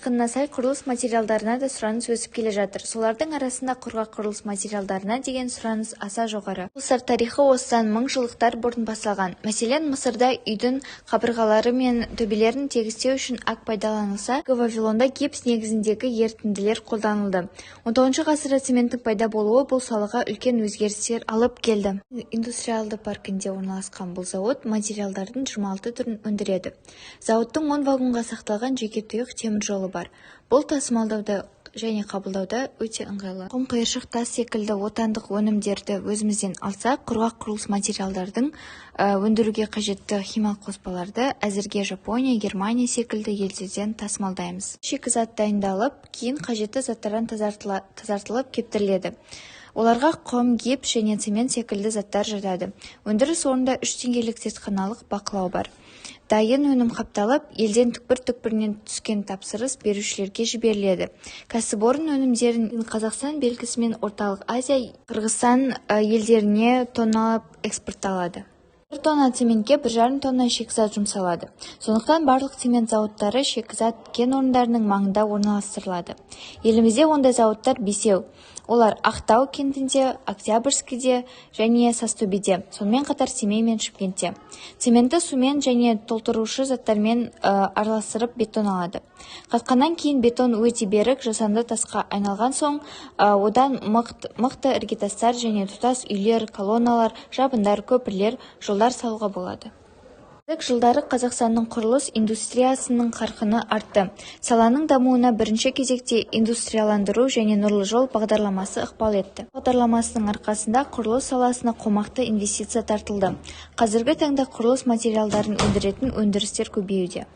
қарқынына сай құрылыс материалдарына да сұраныс өсіп келе жатыр. Солардың арасында құрғақ құрылыс материалдарына деген сұраныс аса жоғары. Мысыр тарихы осыдан мыңжылдықтар бұрын басталған. Мәселен, Мысырда үйдің қабырғалары мен төбелерін тегістеу үшін ак пайдаланылса, Вавилонда гипс негізіндегі ерітінділер қолданылды. 19 ғасырда цементтің пайда болуы бұл салаға үлкен өзгерістер алып келді. Индустриалды паркінде орналасқан бұл зауыт материалдардың 26 түрін өндіреді. Зауыттың 10 вагонға сақталған жеке тұйық темір жолы бар. Бұл тасымалдауда және қабылдауда өте ыңғайлы. Құм, қиыршық тас секілді отандық өнімдерді өзімізден алсақ, құрғақ құрылыс материалдардың өндіруге қажетті химиялық қоспаларды әзірге Жапония, Германия секілді елдерден тасымалдаймыз. Шикізат дайындалып, кейін қажетті заттардан тазартылып кептіріледі. Оларға құм, гипс және цемент секілді заттар жатады. Өндіріс орнында 3 деңгейлік зертханалық бақылау бар. Дайын өнім қапталып, елден түкпір-түкпірінен түскен тапсырыс берушілерге жіберіледі. Кәсіпорын өнімдерін Қазақстан белгісімен Орталық Азия, Қырғызстан елдеріне тонналап экспортталады. 1 тонна цементке 1,5 тонна шикізат жұмсалады. Сондықтан барлық цемент зауыттары шикізат кен орындарының маңында орналастырылады. Елімізде ондай зауыттар 5. Олар Ақтау кентінде, Октябрьскіде және Сазтөбеде, сонымен қатар Семей мен Шымкентте. Цементті сумен және толтырушы заттармен араластырып бетон алады. Қатқаннан кейін бетон өте берік жасанды тасқа айналған соң, одан мықты іргетастар және тұтас үйлер, колонналар, жабындар, көпірлер, жолдар салуға болады. Жылдары Қазақстанның құрылыс индустриясының қарқыны артты. Саланың дамуына бірінші кезекте индустрияландыру және нұрлы жол бағдарламасы ықпал етті. Бағдарламасының арқасында құрылыс саласына қомақты инвестиция тартылды. Қазіргі таңда құрылыс материалдарын өндіретін өндірістер көбеюде.